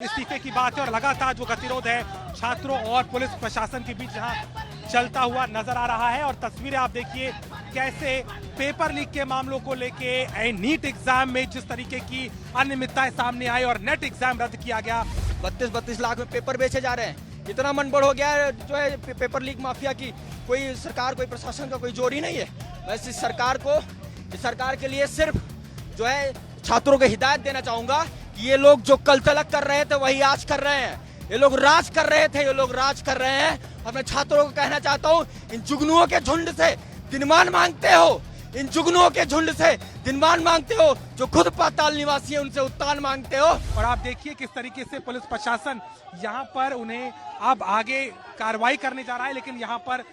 इस्तीफे की बात है और लगातार जो गतिरोध है छात्रों और पुलिस प्रशासन के बीच जहां चलता हुआ नजर आ रहा है। और तस्वीरें आप देखिए कैसे पेपर लीक के मामलों को लेके नीट एग्जाम में जिस तरीके की अनियमितताएं सामने आई और नेट एग्जाम रद्द किया गया। 32 लाख में पेपर बेचे जा रहे हैं। इतना मनबड़ हो गया है जो है पेपर लीक माफिया की। कोई सरकार कोई प्रशासन का कोई जोर ही नहीं है। बस इस सरकार के लिए सिर्फ जो है छात्रों को हिदायत देना चाहूंगा कि ये लोग जो कल तलक कर रहे थे वही आज कर रहे हैं। ये लोग राज कर रहे थे, ये लोग राज कर रहे हैं। और मैं छात्रों को कहना चाहता हूँ, इन जुगनुओं के झुंड से दिनमान मांगते हो, इन जुगनुओं के झुंड से दिनमान मांगते हो, जो खुद पाताल निवासी है उनसे उत्तान मांगते हो। और आप देखिए किस तरीके से पुलिस प्रशासन यहाँ पर उन्हें अब आगे कार्रवाई करने जा रहा है, लेकिन यहाँ पर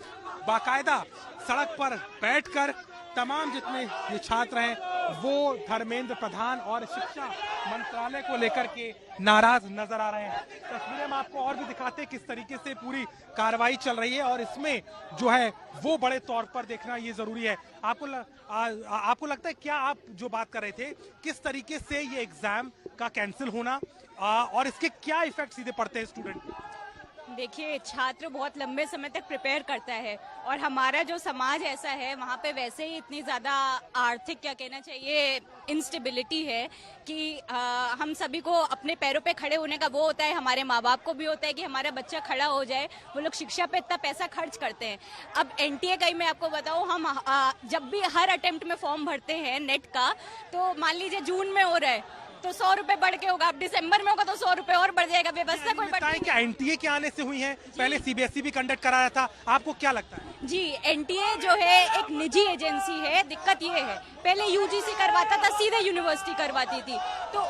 बाकायदा सड़क पर बैठकर तमाम जितने ये छात्र हैं वो धर्मेंद्र प्रधान और शिक्षा मंत्रालय को लेकर के नाराज नजर आ रहे हैं। तस्वीरें में आपको और भी दिखाते हैं किस तरीके से पूरी कार्रवाई चल रही है और इसमें जो है वो बड़े तौर पर देखना ये जरूरी है। आपको लगता है क्या आप जो बात कर रहे थे किस तरीके से ये एग्जाम का कैंसिल होना और इसके क्या इफेक्ट सीधे पड़ते हैं स्टूडेंट पे? देखिए, छात्र बहुत लंबे समय तक प्रिपेयर करता है और हमारा जो समाज ऐसा है वहाँ पे वैसे ही इतनी ज़्यादा आर्थिक क्या कहना चाहिए इंस्टेबिलिटी है कि हम सभी को अपने पैरों पे खड़े होने का वो होता है, हमारे माँ बाप को भी होता है कि हमारा बच्चा खड़ा हो जाए। वो लोग शिक्षा पे इतना पैसा खर्च करते हैं। अब एनटीए का ही मैं आपको बताऊँ, हम जब भी हर अटेम्प्ट में फॉर्म भरते हैं नेट का, तो मान लीजिए जून में हो रहा है तो 100 रुपए बढ़ के होगा, अब दिसंबर में होगा तो 100 रुपए और बढ़ जाएगा। व्यवस्था कोई बढ़ क्या एनटीए के आने से हुई है? पहले सीबीएसई भी कंडक्ट कराया था, आपको क्या लगता है? जी, एनटीए जो है एक निजी एजेंसी है। दिक्कत ये है पहले यूजीसी करवाता था, सीधे यूनिवर्सिटी करवाती थी, तो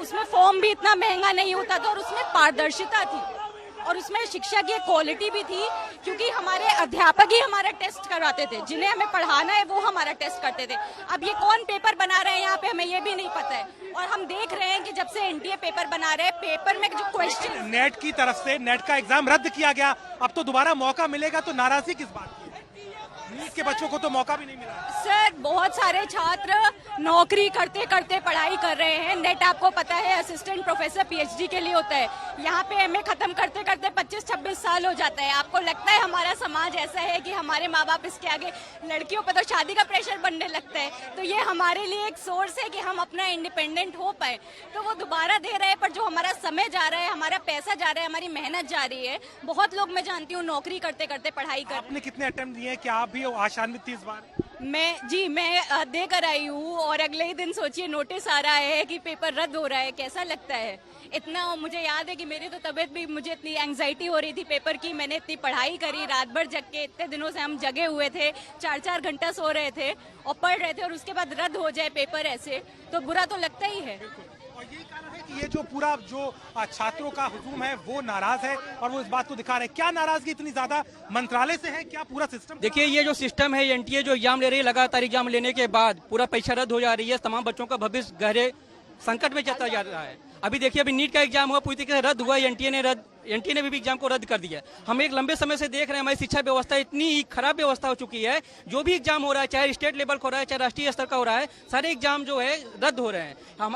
उसमें फॉर्म भी इतना महंगा नहीं होता था और उसमें पारदर्शिता थी और उसमें शिक्षा की क्वालिटी भी थी, क्योंकि हमारे अध्यापक ही हमारा टेस्ट करवाते थे, जिन्हें हमें पढ़ाना है वो हमारा टेस्ट करते थे। अब ये कौन पेपर बना रहे हैं यहाँ पे हमें ये भी नहीं पता है। और हम देख रहे हैं कि जब से एनटीए पेपर बना रहे हैं, पेपर में जो क्वेश्चन नेट की तरफ से नेट का एग्जाम रद्द किया गया, अब तो दोबारा मौका मिलेगा, तो नाराजगी किस बात की? नीट के बच्चों को तो मौका भी नहीं मिला। सर, बहुत सारे छात्र नौकरी करते करते पढ़ाई कर रहे हैं। नेट आपको पता है असिस्टेंट प्रोफेसर पीएचडी के लिए होता है। यहाँ पे एमए खत्म करते करते 25-26 साल हो जाता है। आपको लगता है हमारा समाज ऐसा है कि हमारे माँ बाप इसके आगे, लड़कियों पर तो शादी का प्रेशर बनने लगता है, तो ये हमारे लिए एक सोर्स है कि हम अपना इंडिपेंडेंट हो पाए। तो वो दोबारा दे रहे हैं, पर जो हमारा समय जा रहा है, हमारा पैसा जा रहा है, हमारी मेहनत जा रही है। बहुत लोग मैं जानती हूँ नौकरी करते करते पढ़ाई कर। आपने कितने अटेम्प्ट दिए हैं? क्या आप भी आशान्वित थी इस बार? मैं देकर आई हूँ और अगले ही दिन सोचिए नोटिस आ रहा है कि पेपर रद्द हो रहा है। कैसा लगता है? इतना मुझे याद है कि मेरी तो तबीयत भी, मुझे इतनी एंजाइटी हो रही थी पेपर की। मैंने इतनी पढ़ाई करी, रात भर जग के, इतने दिनों से हम जगे हुए थे, 4-4 घंटा सो रहे थे और पढ़ रहे थे, और उसके बाद रद्द हो जाए पेपर ऐसे, तो बुरा तो लगता ही है। और यही कारण है कि ये जो पूरा जो छात्रों का हुजूम है वो नाराज है और वो इस बात को दिखा रहे हैं। क्या नाराजगी इतनी ज्यादा मंत्रालय से है? क्या पूरा सिस्टम? देखिए, ये जो सिस्टम है, एनटीए जो एग्जाम ले रही है, लगातार एग्जाम लेने के बाद पूरा परीक्षा रद्द हो जा रही है। तमाम बच्चों का भविष्य गहरे संकट में चलता जा रहा है। अभी देखिए, अभी नीट का एग्जाम हुआ, पूरी तरीके से रद्द हुआ। एनटीए ने भी एग्जाम को रद्द कर दिया। हम एक लंबे समय से देख रहे हैं हमारी शिक्षा व्यवस्था इतनी खराब व्यवस्था हो चुकी है। जो भी एग्जाम हो रहा है, चाहे स्टेट लेवल का हो रहा है, चाहे राष्ट्रीय स्तर का हो रहा है, सारे एग्जाम जो है रद्द हो रहे हैं।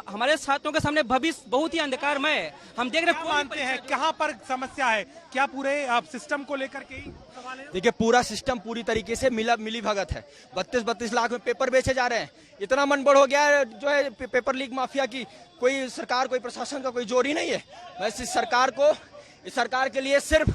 हमारे छात्रों के सामने भविष्य बहुत ही अंधकारमय है। हम देख रहे हैं, मानते हैं कहाँ पर समस्या है? क्या पूरे सिस्टम को लेकर के ही सवाल है? देखिए, पूरा सिस्टम पूरी तरीके से मिली भगत है। 32 लाख में पेपर बेचे जा रहे हैं। इतना मनबड़ हो गया है जो है पेपर लीक माफिया की। कोई सरकार कोई प्रशासन का कोई जोर ही नहीं है। बस इस सरकार के लिए सिर्फ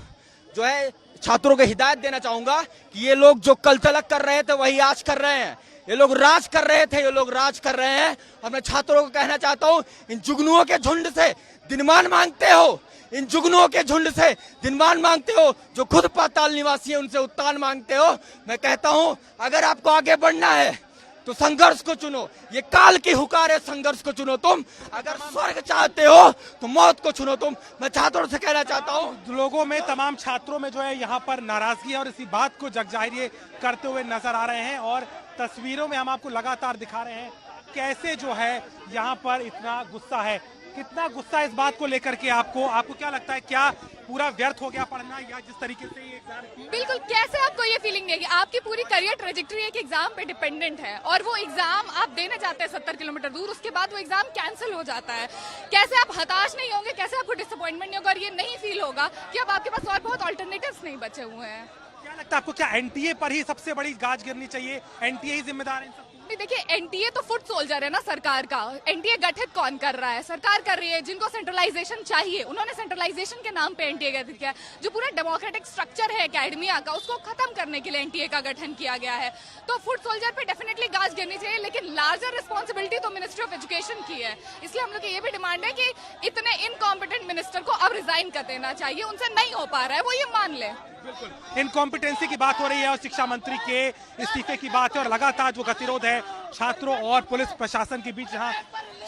जो है छात्रों को हिदायत देना चाहूंगा कि ये लोग जो कल तलक कर रहे थे वही आज कर रहे हैं। ये लोग राज कर रहे थे, ये लोग राज कर रहे हैं। और मैं छात्रों को कहना चाहता हूँ, इन जुगनुओं के झुंड से दिनमान मांगते हो, इन जुगनुओं के झुंड से दिनमान मांगते हो, जो खुद पाताल निवासी है उनसे उत्तान मांगते हो। मैं कहता हूँ, अगर आपको आगे बढ़ना है तो संघर्ष को चुनो। ये काल की हुकार है, संघर्ष को चुनो। तुम अगर स्वर्ग चाहते हो तो मौत को चुनो तुम। मैं छात्रों से कहना चाहता हूँ, लोगों में, तमाम छात्रों में जो है यहाँ पर नाराजगी है और इसी बात को जगजाहिर करते हुए नजर आ रहे हैं। और तस्वीरों में हम आपको लगातार दिखा रहे हैं कैसे जो है यहाँ पर इतना गुस्सा है। कितना गुस्सा है इस बात को लेकर के आपको क्या लगता है, क्या पूरा व्यर्थ हो गया पढ़ना, या जिस तरीके से ये एग्जाम? बिल्कुल, कैसे आपको ये फीलिंग नहीं है कि आपकी पूरी करियर ट्रेजेक्टरी एक एग्जाम पे डिपेंडेंट है और वो एग्जाम आप देने जाते हैं 70 किलोमीटर दूर, उसके बाद वो एग्जाम कैंसिल हो जाता है। कैसे आप हताश नहीं होंगे, कैसे आपको डिसअपॉइंटमेंट नहीं होगा और ये नहीं फील होगा कि अब आपके पास और बहुत ऑल्टरनेटिव्स नहीं बचे हुए हैं। क्या लगता है आपको, क्या एनटीए पर ही सबसे बड़ी गाज गिरनी चाहिए? एनटीए ही जिम्मेदार है इन सब? देखिए, एनटीए तो फुट सोल्जर है ना सरकार का। एनटीए गठित कौन कर रहा है? सरकार कर रही है। जिनको सेंट्रलाइजेशन चाहिए उन्होंने सेंट्रलाइजेशन के नाम पे एनटीए गठित किया है। जो पूरा डेमोक्रेटिक स्ट्रक्चर है एकेडमिया का, उसको खत्म करने के लिए एनटीए का गठन किया गया है। तो फुट सोल्जर पे डेफिनेटली गाज गिरनी चाहिए, लेकिन लार्जर रिस्पॉन्सिबिलिटी तो मिनिस्ट्री ऑफ एजुकेशन की है। इसलिए हम लोग की ये भी डिमांड है कि इतने इनकॉम्पिटेंट मिनिस्टर को अब रिजाइन कर देना चाहिए। उनसे नहीं हो पा रहा है, वो ये मान ले। बिल्कुल इनकॉम्पिटेंसी की बात हो रही है और शिक्षा मंत्री के इस्तीफे की बात है, और लगातार जो गतिरोध है छात्रों और पुलिस प्रशासन के बीच यहाँ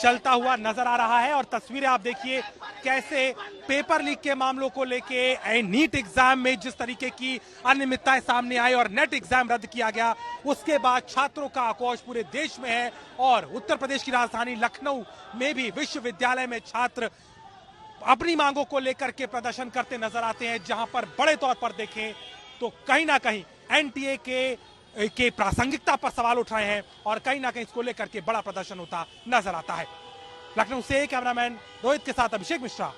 चलता हुआ नजर आ रहा है। और तस्वीरें आप देखिए कैसे पेपर लीक के मामलों को लेके नीट एग्जाम में जिस तरीके की अनियमितताएं सामने आई और नेट एग्जाम रद्द किया गया, उसके बाद छात्रों का आक्रोश पूरे देश में है। और उत्तर प्रदेश की राजधानी लखनऊ में भी विश्वविद्यालय में छात्र अपनी मांगों को लेकर के प्रदर्शन करते नजर आते हैं, जहां पर बड़े तौर पर देखें तो कहीं ना कहीं एनटीए के प्रासंगिकता पर सवाल उठ रहे हैं और कहीं ना कहीं इसको लेकर के बड़ा प्रदर्शन होता नजर आता है। लखनऊ से कैमरामैन रोहित के साथ अभिषेक मिश्रा।